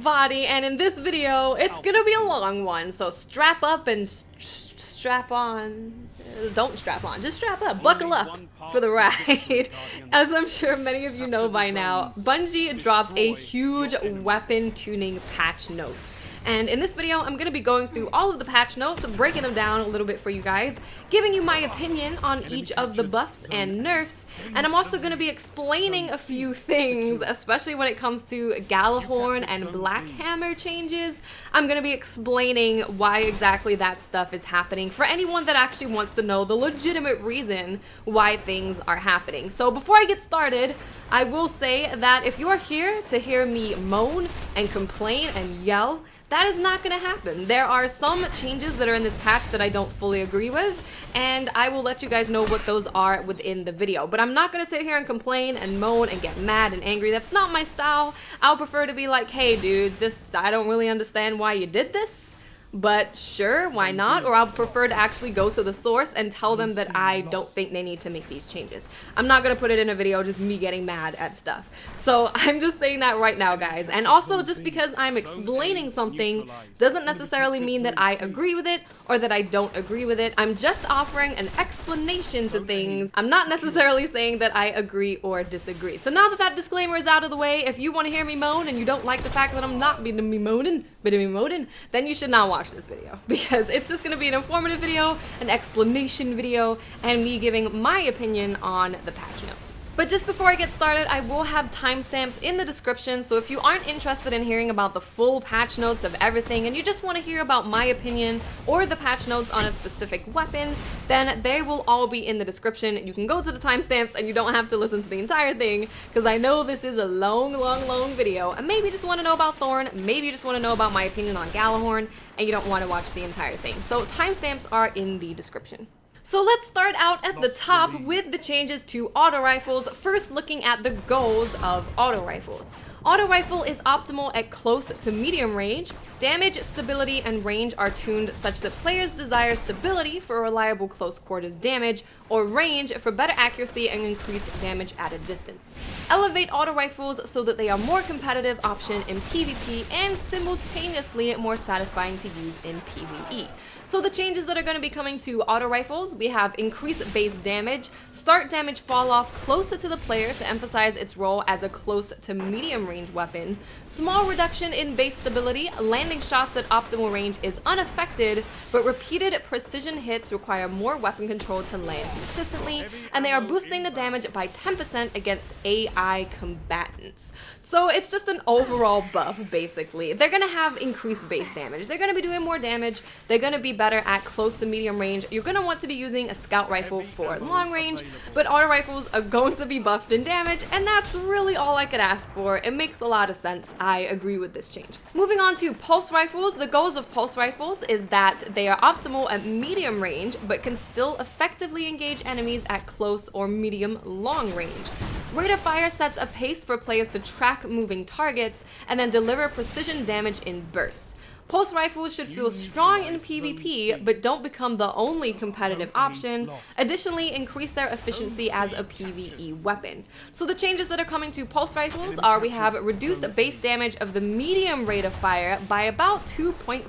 body, and in this video, it's gonna be a long one, so strap up and strap on. Don't strap on, just strap up, buckle up for the ride. As I'm sure many of you know by now, Bungie dropped a huge weapon tuning patch notes. And in this video, I'm going to be going through all of the patch notes, breaking them down a little bit for you guys, giving you my opinion on each of the buffs and nerfs, and I'm also going to be explaining a few things, especially when it comes to Gjallahorn and Black Hammer changes. I'm going to be explaining why exactly that stuff is happening for anyone that actually wants to know the legitimate reason why things are happening. So before I get started, I will say that if you are here to hear me moan and complain and yell, that is not going to happen. There are some changes that are in this patch that I don't fully agree with, and I will let you guys know what those are within the video. But I'm not going to sit here and complain and moan and get mad and angry. That's not my style. I'll prefer to be like, hey dudes, I don't really understand why you did this, but sure, why not? Or I'll prefer to actually go to the source and tell them that I don't think they need to make these changes. I'm not going to put it in a video just me getting mad at stuff. So I'm just saying that right now, guys. And also, just because I'm explaining something doesn't necessarily mean that I agree with it or that I don't agree with it. I'm just offering an explanation to things. I'm not necessarily saying that I agree or disagree. So now that that disclaimer is out of the way, if you want to hear me moan and you don't like the fact that I'm not being me moaning, then you should not watch this video, because it's just going to be an informative video, an explanation video, and me giving my opinion on the patch notes. But just before I get started, I will have timestamps in the description, so if you aren't interested in hearing about the full patch notes of everything and you just want to hear about my opinion or the patch notes on a specific weapon, then they will all be in the description. You can go to the timestamps and you don't have to listen to the entire thing, because I know this is a long video, and maybe you just want to know about Thorn, maybe you just want to know about my opinion on Gjallahorn, and you don't want to watch the entire thing. So timestamps are in the description. So let's start out at the top with the changes to auto rifles, first looking at the goals of auto rifles. Auto rifle is optimal at close to medium range. Damage, stability, and range are tuned such that players desire stability for reliable close quarters damage, or range for better accuracy and increased damage at a distance. Elevate auto rifles so that they are a more competitive option in PvP and simultaneously more satisfying to use in PvE. So the changes that are going to be coming to auto rifles, we have increased base damage, start damage fall off closer to the player to emphasize its role as a close to medium range weapon, small reduction in base stability, landing shots at optimal range is unaffected, but repeated precision hits require more weapon control to land consistently, and they are boosting the damage by 10% against AI combatants. So it's just an overall buff, basically. They're going to have increased base damage. They're going to be doing more damage. They're going to be better at close to medium range. You're going to want to be using a scout rifle for long range, but auto rifles are going to be buffed in damage, and that's really all I could ask for. It makes a lot of sense. I agree with this change. Moving on to pulse rifles, the goals of pulse rifles is that they are optimal at medium range, but can still effectively engage enemies at close or medium long range. Rate of fire sets a pace for players to track moving targets and then deliver precision damage in bursts. Pulse rifles should feel strong in PvP, but don't become the only competitive option. Additionally, increase their efficiency as a PvE weapon. So the changes that are coming to pulse rifles are we have reduced base damage of the medium rate of fire by about 2.5%.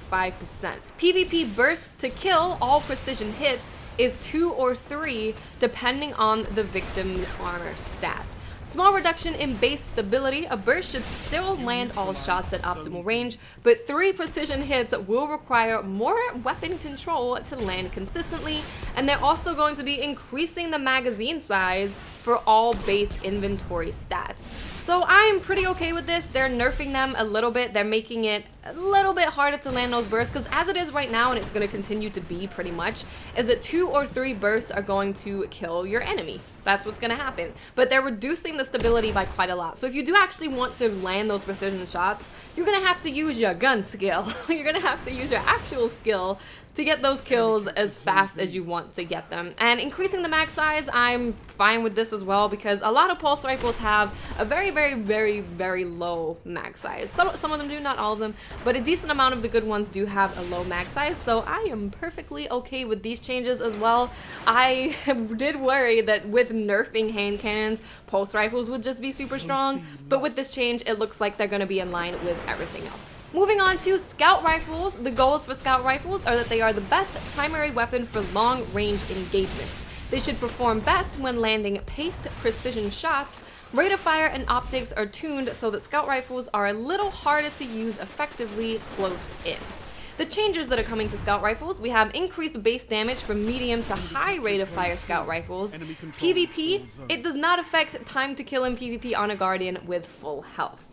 PvP bursts to kill all precision hits is 2 or 3 depending on the victim's armor stat. Small reduction in base stability, a burst should still land all shots at optimal range, but 3 precision hits will require more weapon control to land consistently, and they're also going to be increasing the magazine size for all base inventory stats. So I'm pretty okay with this. They're nerfing them a little bit. They're making it a little bit harder to land those bursts, because as it is right now, and it's going to continue to be pretty much, is that 2 or 3 bursts are going to kill your enemy. That's what's going to happen. But they're reducing the stability by quite a lot. So if you do actually want to land those precision shots, you're going to have to use your gun skill. You're going to have to use your actual skill to get those kills as fast as you want to get them. And increasing the mag size, I'm fine with this as well, because a lot of pulse rifles have a very low mag size. Some of them do, not all of them. but a decent amount of the good ones do have a low mag size, so I am perfectly okay with these changes as well. I did worry that with nerfing hand cannons, pulse rifles would just be super strong, but with this change, it looks like they're going to be in line with everything else. Moving on to scout rifles, the goals for scout rifles are that they are the best primary weapon for long-range engagements. They should perform best when landing paced precision shots. Rate of fire and optics are tuned so that scout rifles are a little harder to use effectively close in. The changes that are coming to scout rifles, we have increased base damage from medium to high rate of fire scout rifles. PvP, it does not affect time to kill in PvP on a guardian with full health.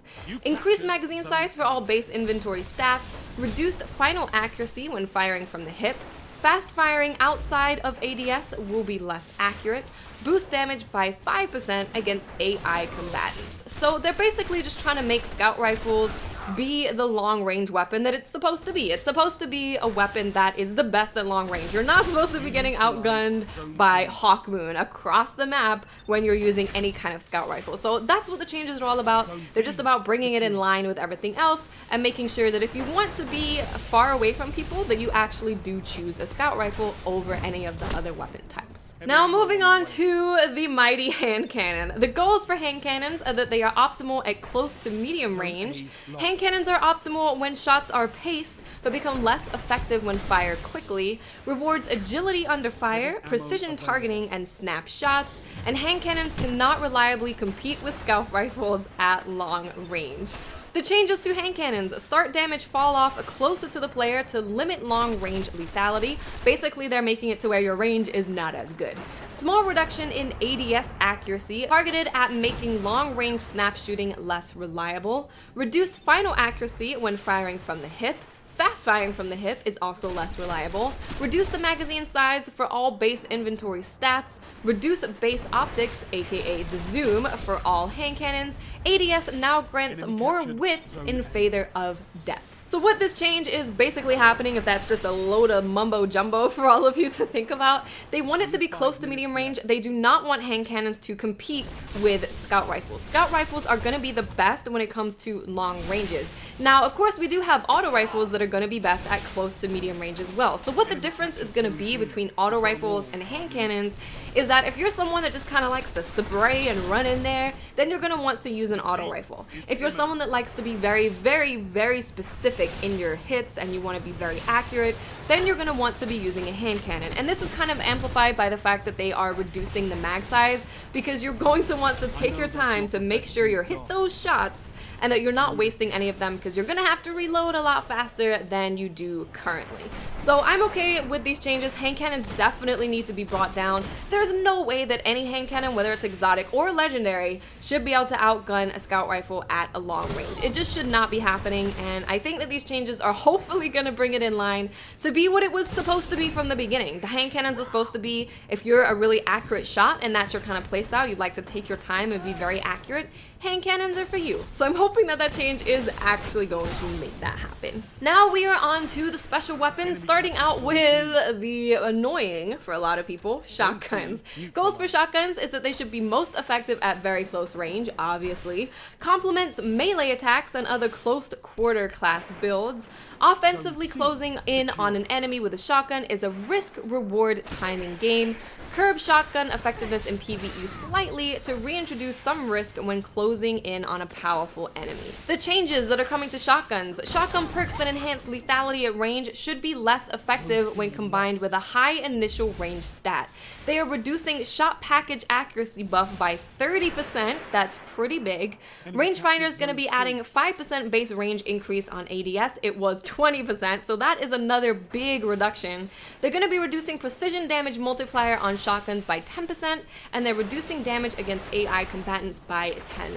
Increased magazine size for all base inventory stats, reduced final accuracy when firing from the hip, fast firing outside of ADS will be less accurate, boost damage by 5% against AI combatants. So they're basically just trying to make scout rifles be the long-range weapon that it's supposed to be. It's supposed to be a weapon that is the best at long range. You're not supposed to be getting outgunned by Hawkmoon across the map when you're using any kind of scout rifle. So that's what the changes are all about. They're just about bringing it in line with everything else and making sure that if you want to be far away from people, that you actually do choose a scout rifle over any of the other weapon types. Now moving on to the mighty hand cannon. The goals for hand cannons are that they are optimal at close to medium range. Hand cannons are optimal when shots are paced, but become less effective when fired quickly, rewards agility under fire, precision targeting, and snap shots, and hand cannons cannot reliably compete with scout rifles at long range. The changes to hand cannons: start damage fall off closer to the player to limit long range lethality. Basically, they're making it to where your range is not as good. Small reduction in ADS accuracy, targeted at making long range snap shooting less reliable. Reduce final accuracy when firing from the hip. Fast firing from the hip is also less reliable. Reduce the magazine size for all base inventory stats. Reduce base optics, aka the zoom, for all hand cannons. ADS now grants more width in favor of depth. So what this change is basically happening, if that's just a load of mumbo jumbo for all of you to think about, they want it to be close to medium range. They do not want hand cannons to compete with scout rifles. Scout rifles are going to be the best when it comes to long ranges. Now, of course, we do have auto rifles that are going to be best at close to medium range as well. So what the difference is going to be between auto rifles and hand cannons is that if you're someone that just kind of likes to spray and run in there, then you're going to want to use an auto rifle. If you're someone that likes to be very, very, very specific in your hits and you want to be very accurate, then you're going to want to be using a hand cannon. And this is kind of amplified by the fact that they are reducing the mag size, because you're going to want to take your time to make sure you hit those shots and that you're not wasting any of them, because you're going to have to reload a lot faster than you do currently. So I'm okay with these changes. Hand cannons definitely need to be brought down. There's no way that any hand cannon, whether it's exotic or legendary, should be able to outgun a scout rifle at a long range. It just should not be happening, and I think that these changes are hopefully going to bring it in line to be what it was supposed to be from the beginning. The hand cannons are supposed to be, if you're a really accurate shot and that's your kind of playstyle, you'd like to take your time and be very accurate, hand cannons are for you. So I'm hoping that that change is actually going to make that happen. Now we are on to the special weapons, starting out with the annoying, for a lot of people, shotguns. Goals for shotguns is that they should be most effective at very close range, obviously. Complements melee attacks and other close quarter class builds. Offensively closing in on an enemy with a shotgun is a risk-reward timing game. Curb shotgun effectiveness in PvE slightly to reintroduce some risk when closing in on a powerful enemy. The changes that are coming to shotguns: shotgun perks that enhance lethality at range should be less effective when combined with a high initial range stat. They are reducing shot package accuracy buff by 30%, that's pretty big. Rangefinder is going to be adding 5% base range increase on ADS, it was 20%, so that is another big reduction. They're going to be reducing precision damage multiplier on shotguns by 10%, and they're reducing damage against AI combatants by 10%.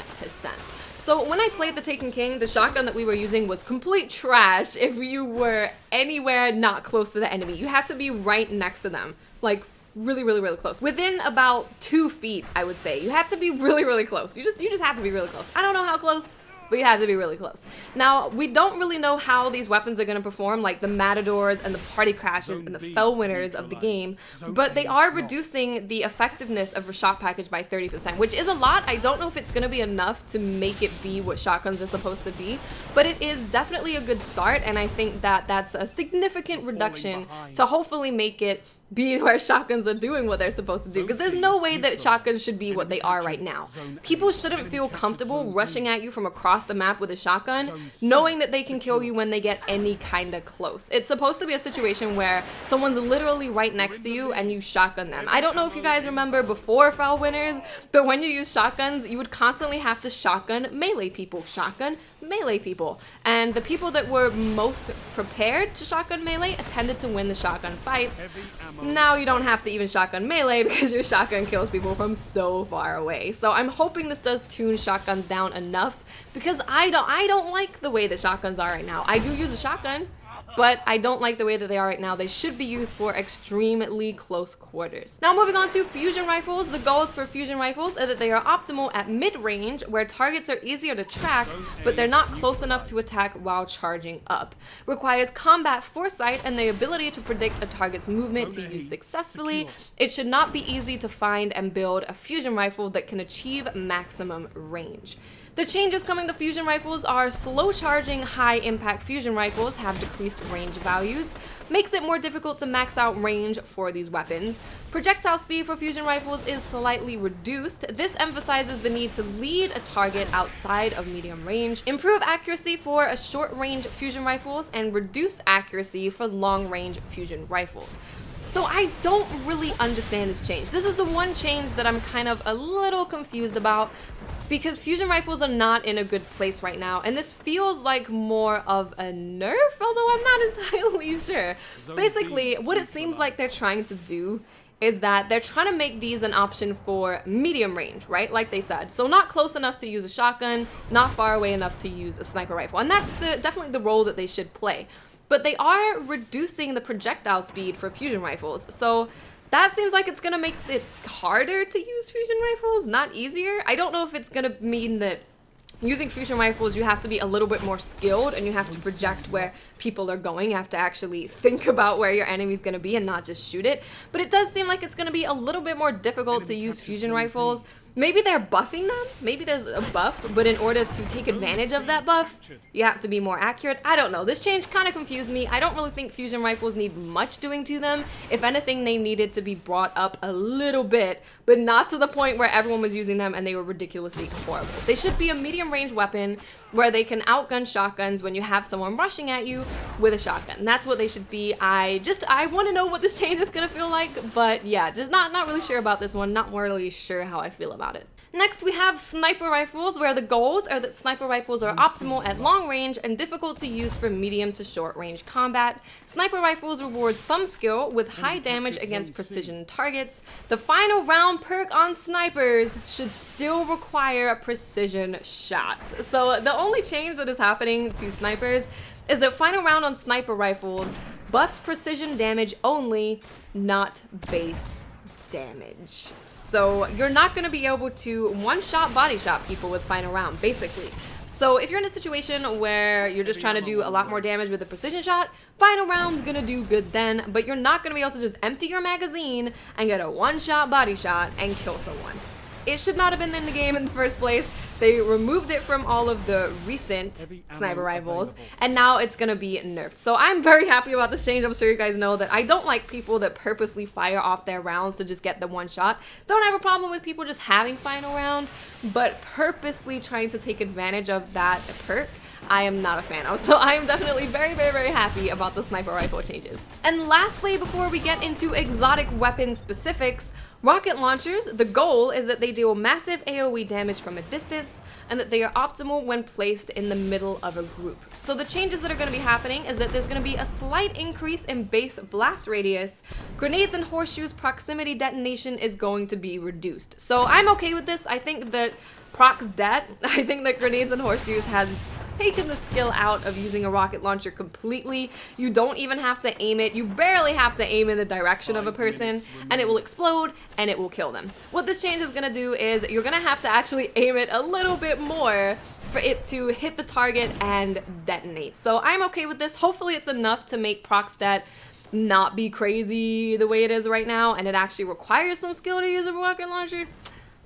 So when I played the Taken King, the shotgun that we were using was complete trash if you were anywhere not close to the enemy. You had to be right next to them, like really, really, really close. Within about 2 feet, I would say. You had to be really, really close. You just have to be really close. I don't know how close. but you had to be really close. Now, we don't really know how these weapons are going to perform, like the Matadors and the Party Crashes and the Fell Winners of the game, but they are reducing the effectiveness of a shot package by 30%, which is a lot. I don't know if it's going to be enough to make it be what shotguns are supposed to be, but it is definitely a good start, and I think that that's a significant reduction to hopefully make it be where shotguns are doing what they're supposed to do, because there's no way that shotguns should be what they are right now. People shouldn't feel comfortable rushing at you from across the map with a shotgun, knowing that they can kill you when they get any kind of close. It's supposed to be a situation where someone's literally right next to you and you shotgun them. I don't know if you guys remember before Fell Winners, but when you use shotguns, you would constantly have to shotgun melee people. And the people that were most prepared to shotgun melee tended to win the shotgun fights. Now you don't have to even shotgun melee because your shotgun kills people from so far away. So I'm hoping this does tune shotguns down enough, because I don't like the way that shotguns are right now. I do use a shotgun, but I don't like the way that they are right now. They should be used for extremely close quarters. Now moving on to fusion rifles. The goals for fusion rifles are that they are optimal at mid-range, where targets are easier to track, but they're not close enough to attack while charging up. Requires combat foresight and the ability to predict a target's movement to use successfully. It should not be easy to find and build a fusion rifle that can achieve maximum range. The changes coming to fusion rifles are slow charging, high impact fusion rifles have decreased range values, makes it more difficult to max out range for these weapons. Projectile speed for fusion rifles is slightly reduced. This emphasizes the need to lead a target outside of medium range, improve accuracy for a short range fusion rifles, and reduce accuracy for long range fusion rifles. So I don't really understand this change. This is the one change that I'm kind of a little confused about, because fusion rifles are not in a good place right now, and this feels like more of a nerf, although I'm not entirely sure. Basically, what it seems like they're trying to do is that they're trying to make these an option for medium range, right? Like they said. So not close enough to use a shotgun, not far away enough to use a sniper rifle. And that's definitely the role that they should play. But they are reducing the projectile speed for fusion rifles. So that seems like it's gonna make it harder to use fusion rifles, not easier. I don't know if it's gonna mean that using fusion rifles, you have to be a little bit more skilled and you have to project where people are going. You have to actually think about where your enemy's gonna be and not just shoot it. But it does seem like it's gonna be a little bit more difficult to use fusion rifles. Maybe they're buffing them. Maybe there's a buff, but in order to take advantage of that buff, you have to be more accurate. I don't know. This change kind of confused me. I don't really think fusion rifles need much doing to them. If anything, they needed to be brought up a little bit, but not to the point where everyone was using them and they were ridiculously horrible. They should be a medium range weapon where they can outgun shotguns when you have someone rushing at you with a shotgun. That's what they should be. I want to know what this change is gonna feel like, but yeah, just not really sure about this one. Not really sure how I feel about it. Next, we have sniper rifles, where the goals are that sniper rifles are optimal at long range and difficult to use for medium to short range combat. Sniper rifles reward thumb skill with high damage against precision targets. The final round perk on snipers should still require precision shots. So the only change that is happening to snipers is that final round on sniper rifles buffs precision damage only, not base damage. So you're not going to be able to one-shot body shot people with final round, basically. So if you're in a situation where you're just trying to do a lot more damage with a precision shot, final round's gonna do good then, but you're not gonna be able to just empty your magazine and get a one-shot body shot and kill someone. It should not have been in the game in the first place. They removed it from all of the recent sniper rifles, and now it's gonna be nerfed. So I'm very happy about this change. I'm sure you guys know that I don't like people that purposely fire off their rounds to just get the one shot. Don't have a problem with people just having final round, but purposely trying to take advantage of that perk, I am not a fan of. So I am definitely very, very, very happy about the sniper rifle changes. And lastly, before we get into exotic weapon specifics, rocket launchers, the goal is that they deal massive AoE damage from a distance and that they are optimal when placed in the middle of a group. So the changes that are going to be happening is that there's going to be a slight increase in base blast radius. Grenades and horseshoes proximity detonation is going to be reduced. So I'm okay with this. I think that Procs det. I think that Grenades and Horseshoes has taken the skill out of using a rocket launcher completely. You don't even have to aim it. You barely have to aim in the direction of a person, and it will explode and it will kill them. What this change is gonna do is you're gonna have to actually aim it a little bit more for it to hit the target and detonate. So I'm okay with this. Hopefully it's enough to make procs det not be crazy the way it is right now, and it actually requires some skill to use a rocket launcher.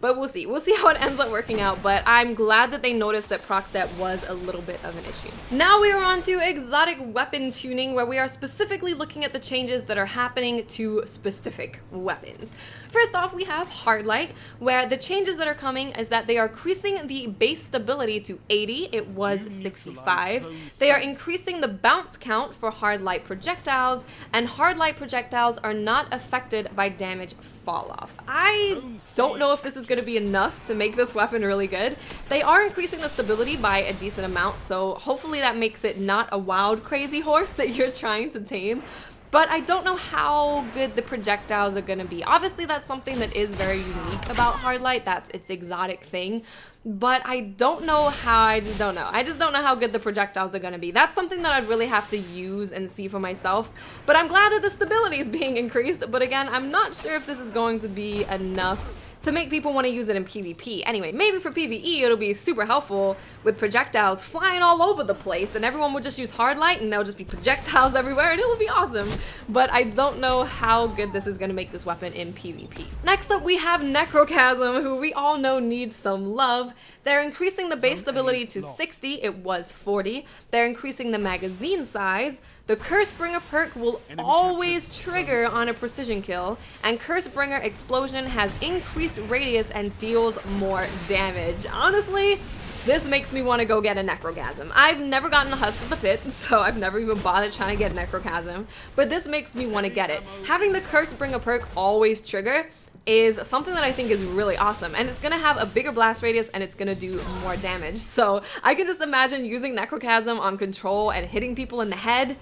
But we'll see. We'll see how it ends up working out, but I'm glad that they noticed that proc stat was a little bit of an issue. Now we are on to exotic weapon tuning, where we are specifically looking at the changes that are happening to specific weapons. First off, we have Hardlight, where the changes that are coming is that they are increasing the base stability to 80. It was 65. They are increasing the bounce count for Hardlight projectiles, and Hardlight projectiles are not affected by damage fall off. I don't know if this is going to be enough to make this weapon really good. They are increasing the stability by a decent amount, so hopefully that makes it not a wild crazy horse that you're trying to tame. But I don't know how good the projectiles are going to be. Obviously that's something that is very unique about Hardlight. That's its exotic thing. But I don't know how, I just don't know how good the projectiles are going to be. That's something that I'd really have to use and see for myself. But I'm glad that the stability is being increased. But again, I'm not sure if this is going to be enough to make people want to use it in PvP. Anyway, maybe for PvE it'll be super helpful with projectiles flying all over the place, and everyone will just use Hardlight and there'll just be projectiles everywhere and it'll be awesome. But I don't know how good this is going to make this weapon in PvP. Next up we have Necrochasm, who we all know needs some love. They're increasing the base stability to 60, it was 40. They're increasing the magazine size. The Cursebringer perk will always trigger on a precision kill, and Cursebringer Explosion has increased radius and deals more damage. Honestly, this makes me want to go get a Necrochasm. I've never gotten a Husk of the Pit, so I've never even bothered trying to get Necrochasm, but this makes me want to get it. Having the Cursebringer perk always trigger is something that I think is really awesome, and it's gonna have a bigger blast radius and it's gonna do more damage. So I can just imagine using Necrochasm on control and hitting people in the head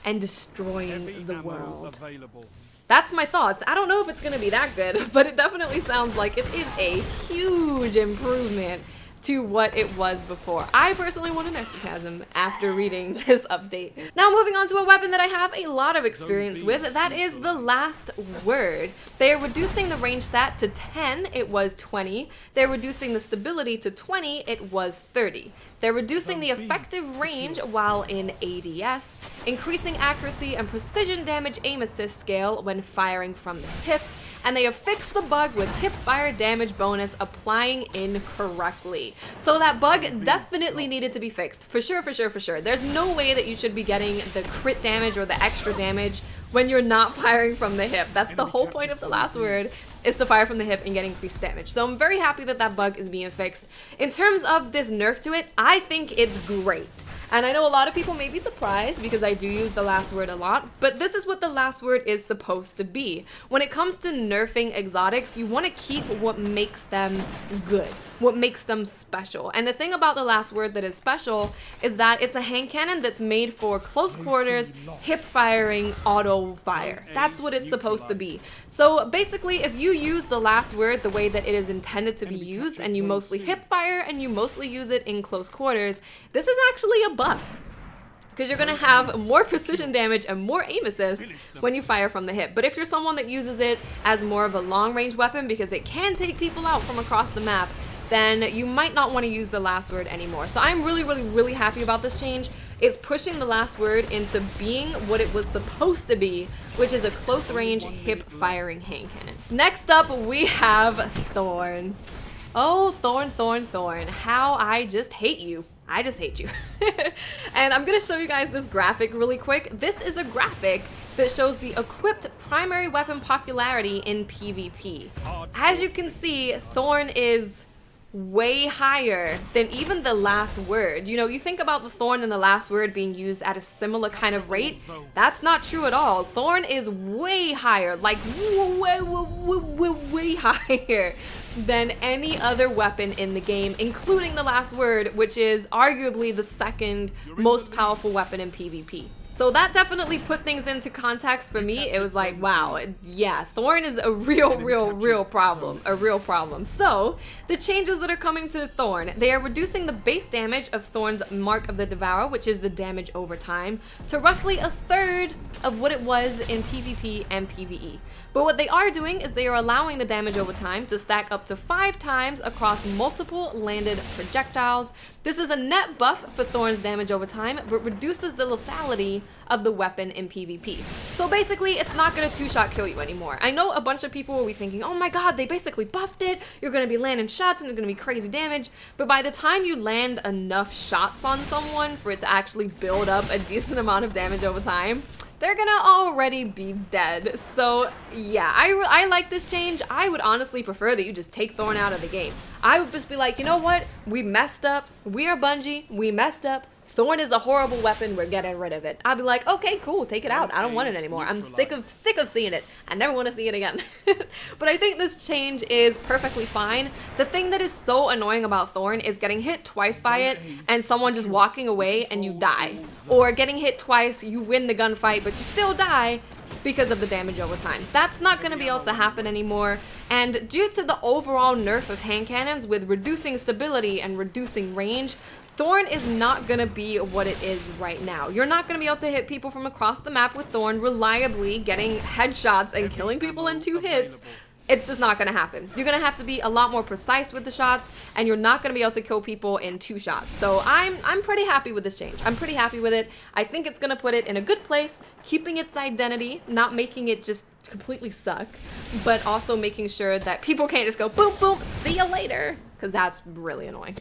and destroying the world. That's my thoughts. I don't know if it's gonna be that good, but it definitely sounds like it is a huge improvement to what it was before. I personally want a Necrochasm after reading this update. Now moving on to a weapon that I have a lot of experience with, that is the Last Word. They are reducing the range stat to 10, it was 20. They're reducing the stability to 20, it was 30. They're reducing the effective range while in ADS, increasing accuracy and precision damage aim assist scale when firing from the hip, and they have fixed the bug with hip fire damage bonus applying incorrectly. So that bug definitely needed to be fixed. For sure, for sure, for sure. There's no way that you should be getting the crit damage or the extra damage when you're not firing from the hip. That's the whole point of the Last Word, is to fire from the hip and get increased damage. So I'm very happy that that bug is being fixed. In terms of this nerf to it, I think it's great. And I know a lot of people may be surprised because I do use the Last Word a lot, but this is what the Last Word is supposed to be. When it comes to nerfing exotics, you want to keep what makes them good, what makes them special. And the thing about the Last Word that is special is that it's a hand cannon that's made for close quarters, hip firing, auto fire. That's what it's supposed to be. So basically, if you use the Last Word the way that it is intended to be used, and you mostly hip fire and you mostly use it in close quarters, this is actually a buff, because you're going to have more precision damage and more aim assist when you fire from the hip. But if you're someone that uses it as more of a long range weapon because it can take people out from across the map, then you might not want to use the Last Word anymore. So I'm really happy about this change. It's pushing the Last Word into being what it was supposed to be, which is a close range hip firing hand cannon. Next up we have Thorn. Oh, Thorn, Thorn, Thorn. How I just hate you. I just hate you. And I'm gonna show you guys this graphic really quick. This is a graphic that shows the equipped primary weapon popularity in PvP. As you can see, Thorn is way higher than even the Last Word. You know, you think about the Thorn and the Last Word being used at a similar kind of rate. That's not true at all. Thorn is way higher, like way higher than any other weapon in the game, including the last word, which is arguably the second most powerful weapon in PvP. So that definitely put things into context for me. It was like, wow, yeah, Thorn is a real problem. So the changes that are coming to Thorn, they are reducing the base damage of Thorn's Mark of the Devourer, which is the damage over time, to roughly 1/3 of what it was in PvP and PvE. But what they are doing is they are allowing the damage over time to stack up to 5 times across multiple landed projectiles. This is a net buff for Thorn's damage over time, but reduces the lethality of the weapon in PvP. So basically, it's not gonna 2-shot kill you anymore. I know a bunch of people will be thinking, oh my god, they basically buffed it, you're gonna be landing shots and it's gonna be crazy damage, but by the time you land enough shots on someone for it to actually build up a decent amount of damage over time, they're gonna already be dead. So yeah, I like this change. I would honestly prefer that you just take Thorn out of the game. I would just be like, you know what? We messed up. We are Bungie. We messed up. Thorn is a horrible weapon. We're getting rid of it. I'd be like, okay, cool, take it out. I don't want it anymore. I'm sick of seeing it. I never want to see it again. But I think this change is perfectly fine. The thing that is so annoying about Thorn is getting hit twice by it and someone just walking away and you die. Or getting hit twice, you win the gunfight, but you still die because of the damage over time. That's not going to be able to happen anymore. And due to the overall nerf of hand cannons with reducing stability and reducing range, Thorn is not going to be what it is right now. You're not going to be able to hit people from across the map with Thorn reliably, getting headshots and killing people in 2 hits. It's just not going to happen. You're going to have to be a lot more precise with the shots, and you're not going to be able to kill people in 2 shots. So I'm pretty happy with this change. I'm pretty happy with it. I think it's going to put it in a good place, keeping its identity, not making it just completely suck, but also making sure that people can't just go boom, boom, see you later, because that's really annoying.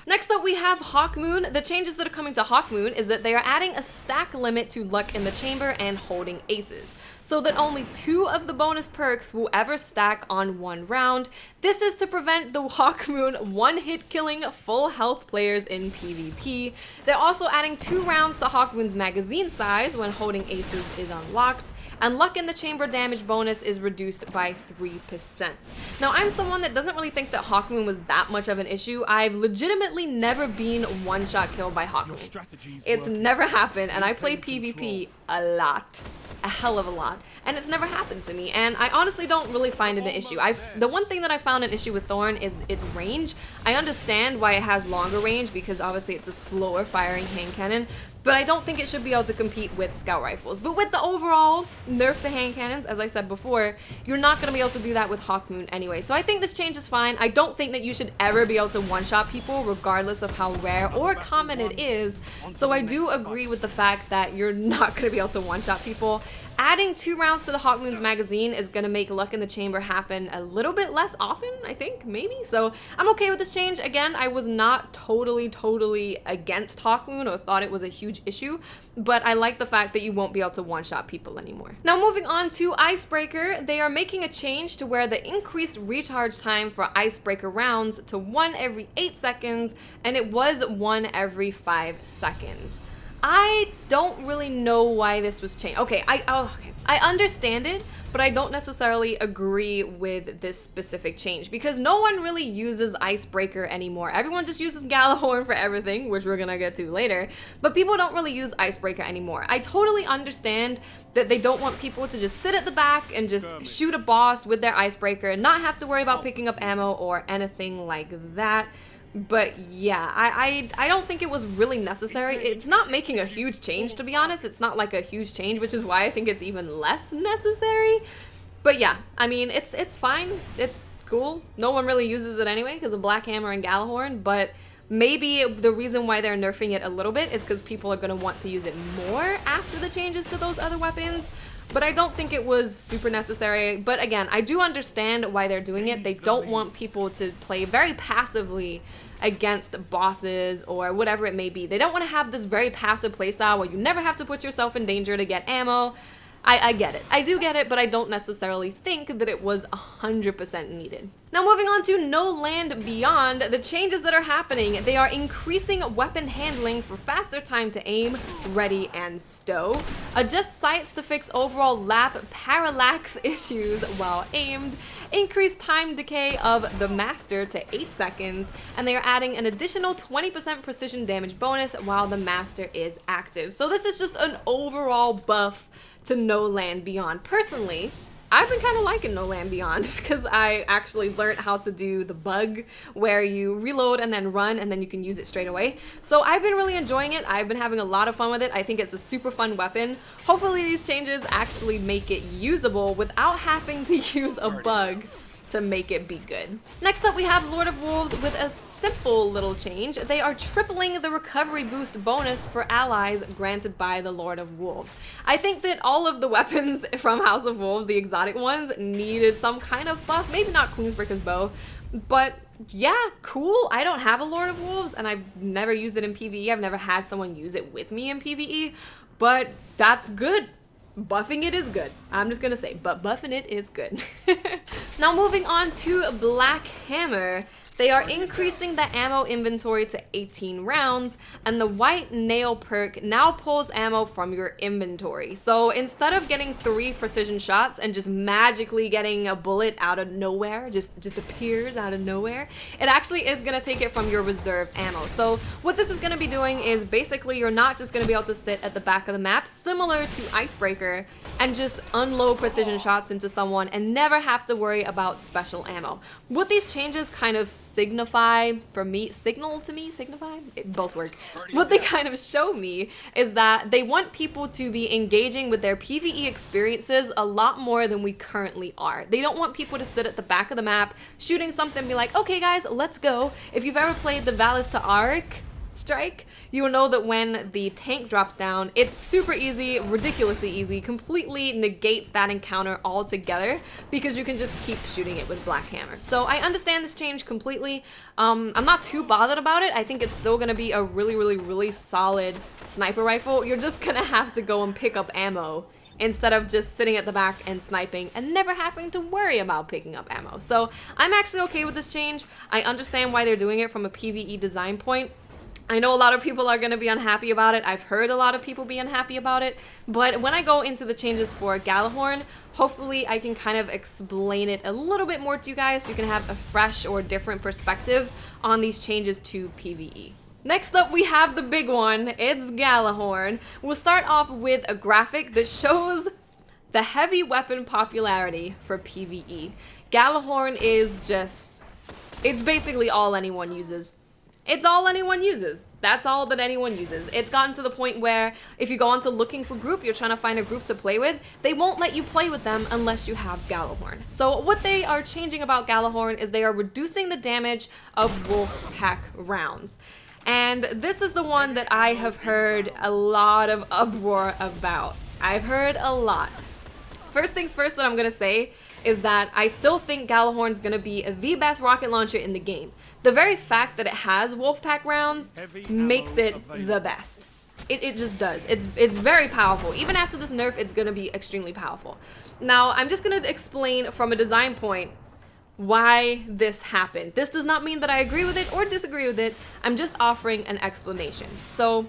Next up, we have Hawkmoon. The changes that are coming to Hawkmoon is that they are adding a stack limit to luck in the chamber and holding aces, so that only 2 of the bonus perks will ever stack on 1 round. This is to prevent the Hawkmoon one-hit killing full health players in PvP. They're also adding 2 rounds to Hawkmoon's magazine size when holding aces is unlocked, and luck in the chamber damage bonus is reduced by 3%. Now, I'm someone that doesn't really think that Hawkmoon was that much of an issue. I've legitimately never been one-shot killed by Hawkmoon. It's never happened, and I play PvP a lot. A hell of a lot. And it's never happened to me, and I honestly don't really find it an issue. The one thing that I found an issue with Thorn is its range. I understand why it has longer range, because obviously it's a slower firing hand cannon, but I don't think it should be able to compete with scout rifles. But with the overall nerf to hand cannons, as I said before, you're not going to be able to do that with Hawkmoon anyway. So I think this change is fine. I don't think that you should ever be able to one-shot people, regardless of how rare or common it is. So I do agree with the fact that you're not going to be able to one-shot people. Adding 2 rounds to the Hawkmoon's magazine is going to make luck in the chamber happen a little bit less often, I think, maybe. So I'm okay with this change. Again, I was not totally against Hawkmoon or thought it was a huge issue, but I like the fact that you won't be able to one-shot people anymore. Now, moving on to Icebreaker, they are making a change to where the increased recharge time for Icebreaker rounds to 1 every 8 seconds, and it was 1 every 5 seconds. I don't really know why this was changed. Okay, I understand it, but I don't necessarily agree with this specific change because no one really uses Icebreaker anymore. Everyone just uses Gjallahorn for everything, which we're gonna get to later, but people don't really use Icebreaker anymore. I totally understand that they don't want people to just sit at the back and just shoot a boss with their Icebreaker and not have to worry about picking up ammo or anything like that. But yeah, I don't think it was really necessary. It's not making a huge change, to be honest. It's not like a huge change, which is why I think it's even less necessary. But yeah, I mean, it's fine. It's cool. No one really uses it anyway because of Black Hammer and Gjallahorn, but maybe the reason why they're nerfing it a little bit is because people are going to want to use it more after the changes to those other weapons. But I don't think it was super necessary. But again, I do understand why they're doing it. They don't want people to play very passively against bosses or whatever it may be. They don't want to have this very passive playstyle where you never have to put yourself in danger to get ammo. I get it. I do get it, but I don't necessarily think that it was 100% needed. Now, Now moving on to No Land Beyond, the changes that are happening, they are increasing weapon handling for faster time to aim, ready, and stow. Adjust sights to fix overall lap parallax issues while aimed. Increase time decay of the Master to 8 seconds, and they are adding an additional 20% precision damage bonus while the Master is active. So this is just an overall buff to No Land Beyond. Personally, I've been kind of liking No Land Beyond because I actually learned how to do the bug where you reload and then run and then you can use it straight away. So I've been really enjoying it. I've been having a lot of fun with it. I think it's a super fun weapon. Hopefully these changes actually make it usable without having to use a bug to make it be good. Next up we have Lord of Wolves with a simple little change. They are tripling the recovery boost bonus for allies granted by the Lord of Wolves. I think that all of the weapons from House of Wolves, the exotic ones, needed some kind of buff. Maybe not Queensbreaker's bow, but yeah, cool. I don't have a Lord of Wolves and I've never used it in PvE. I've never had someone use it with me in PvE, but that's good. Buffing it is good. I'm just gonna say, but buffing it is good. Now moving on to Black Hammer. They are increasing the ammo inventory to 18 rounds, and the white nail perk now pulls ammo from your inventory. So instead of getting 3 precision shots and just magically getting a bullet out of nowhere, just appears out of nowhere, it actually is gonna take it from your reserve ammo. So what this is gonna be doing is basically you're not just gonna be able to sit at the back of the map, similar to Icebreaker, and just unload precision shots into someone and never have to worry about special ammo. What these changes kind of signify for me, signify? Both work. What they kind of show me is that they want people to be engaging with their PvE experiences a lot more than we currently are. They don't want people to sit at the back of the map shooting something and be like, okay guys, let's go. If you've ever played the Valis to Arc strike, you will know that when the tank drops down, it's super easy, ridiculously easy, completely negates that encounter altogether because you can just keep shooting it with Black Hammer. So I understand this change completely. I'm not too bothered about it. I think it's still gonna be a really solid sniper rifle. You're just gonna have to go and pick up ammo instead of just sitting at the back and sniping and never having to worry about picking up ammo. So I'm actually okay with this change. I understand why they're doing it from a PvE design point. I know a lot of people are going to be unhappy about it. I've heard a lot of people be unhappy about it. But when I go into the changes for Gjallahorn, hopefully I can kind of explain it a little bit more to you guys so you can have a fresh or different perspective on these changes to PvE. Next up, we have the big one. It's Gjallahorn. We'll start off with a graphic that shows the heavy weapon popularity for PvE. Gjallahorn is just, it's basically all anyone uses. It's all anyone uses. That's all that anyone uses. It's gotten to the point where if you go onto looking for group, you're trying to find a group to play with, they won't let you play with them unless you have Gjallahorn. So what they are changing about Gjallahorn is they are reducing the damage of wolf pack rounds. And this is the one that I have heard a lot of uproar about. I've heard a lot. First things first that I'm gonna say is that I still think Gjallahorn's gonna be the best rocket launcher in the game. The very fact that it has Wolfpack rounds makes it the best. It just does. It's very powerful. Even after this nerf, it's gonna be extremely powerful. Now, I'm just gonna explain from a design point why this happened. This does not mean that I agree with it or disagree with it. I'm just offering an explanation. So,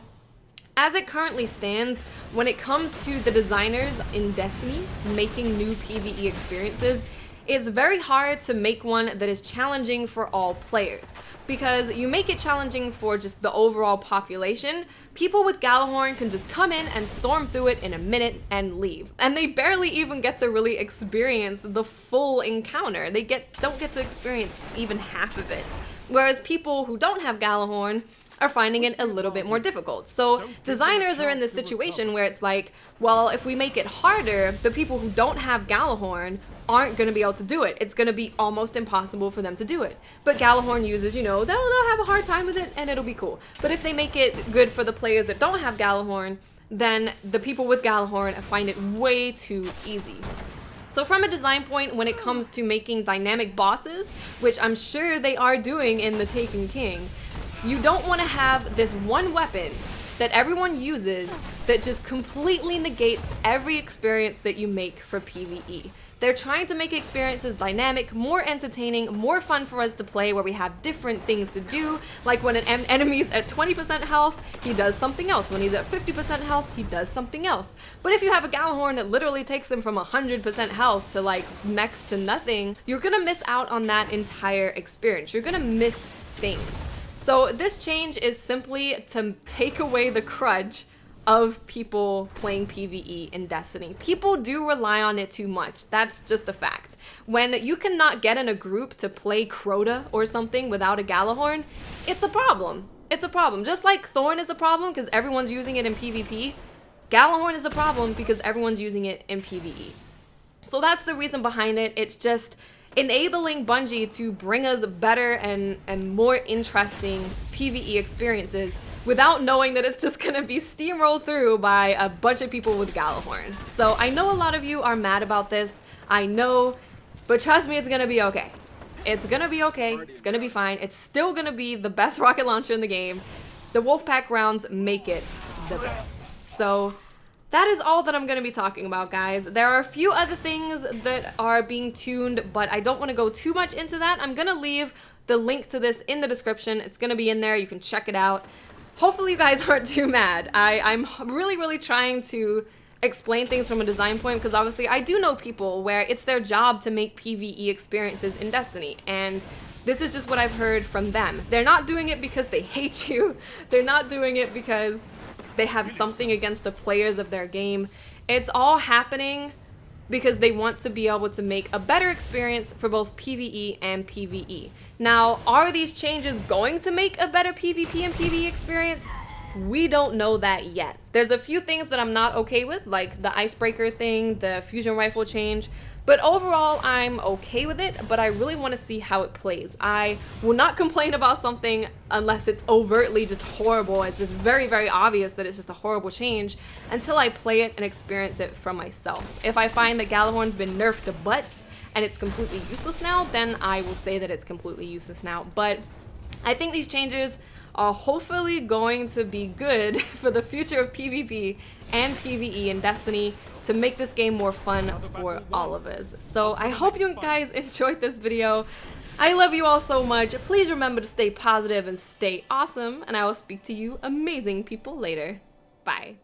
as it currently stands, when it comes to the designers in Destiny making new PvE experiences, it's very hard to make one that is challenging for all players. Because you make it challenging for just the overall population, people with Gjallahorn can just come in and storm through it in a minute and leave. And they barely even get to really experience the full encounter. They don't get to experience even half of it. Whereas people who don't have Gjallahorn are finding it a little bit more difficult. So designers are in this situation where it's like, well, if we make it harder, the people who don't have Gjallahorn aren't going to be able to do it. It's going to be almost impossible for them to do it. But Gjallahorn users, you know, they'll have a hard time with it and it'll be cool. But if they make it good for the players that don't have Gjallahorn, then the people with Gjallahorn find it way too easy. So from a design point, when it comes to making dynamic bosses, which I'm sure they are doing in the Taken King, you don't want to have this one weapon that everyone uses that just completely negates every experience that you make for PvE. They're trying to make experiences dynamic, more entertaining, more fun for us to play, where we have different things to do. Like when an enemy's at 20% health, he does something else. When he's at 50% health, he does something else. But if you have a Gjallahorn that literally takes him from 100% health to like next to nothing, you're gonna miss out on that entire experience. You're gonna miss things. So this change is simply to take away the crutch of people playing PvE in Destiny. People do rely on it too much. That's just a fact. When you cannot get in a group to play Crota or something without a Gjallahorn, it's a problem. It's a problem. Just like Thorn is a problem because everyone's using it in PvP, Gjallahorn is a problem because everyone's using it in PvE. So that's the reason behind it. It's just enabling Bungie to bring us better and more interesting PvE experiences without knowing that it's just gonna be steamrolled through by a bunch of people with Gjallahorn. So I know a lot of you are mad about this, I know, but trust me, it's gonna be okay. It's gonna be okay, it's gonna be fine, it's still gonna be the best rocket launcher in the game. The Wolfpack rounds make it the best. So that is all that I'm going to be talking about, guys. There are a few other things that are being tuned, but I don't want to go too much into that. I'm going to leave the link to this in the description. It's going to be in there. You can check it out. Hopefully you guys aren't too mad. I'm really trying to explain things from a design point, because obviously I do know people where it's their job to make PvE experiences in Destiny, and this is just what I've heard from them. They're not doing it because they hate you. They're not doing it because they have something against the players of their game. It's all happening because they want to be able to make a better experience for both PvE and PvE. Now, are these changes going to make a better PvP and PvE experience? We don't know that yet. There's a few things that I'm not okay with, like the Icebreaker thing, the fusion rifle change, but overall I'm okay with it, but I really want to see how it plays. I will not complain about something unless it's overtly just horrible. It's just very obvious that it's just a horrible change until I play it and experience it for myself. If I find that Gjallahorn's been nerfed to butts and it's completely useless now, then I will say that it's completely useless now. But I think these changes are hopefully going to be good for the future of PvP and PvE in Destiny to make this game more fun for all of us. So I hope you guys enjoyed this video. I love you all so much. Please remember to stay positive and stay awesome, and I will speak to you amazing people later. Bye.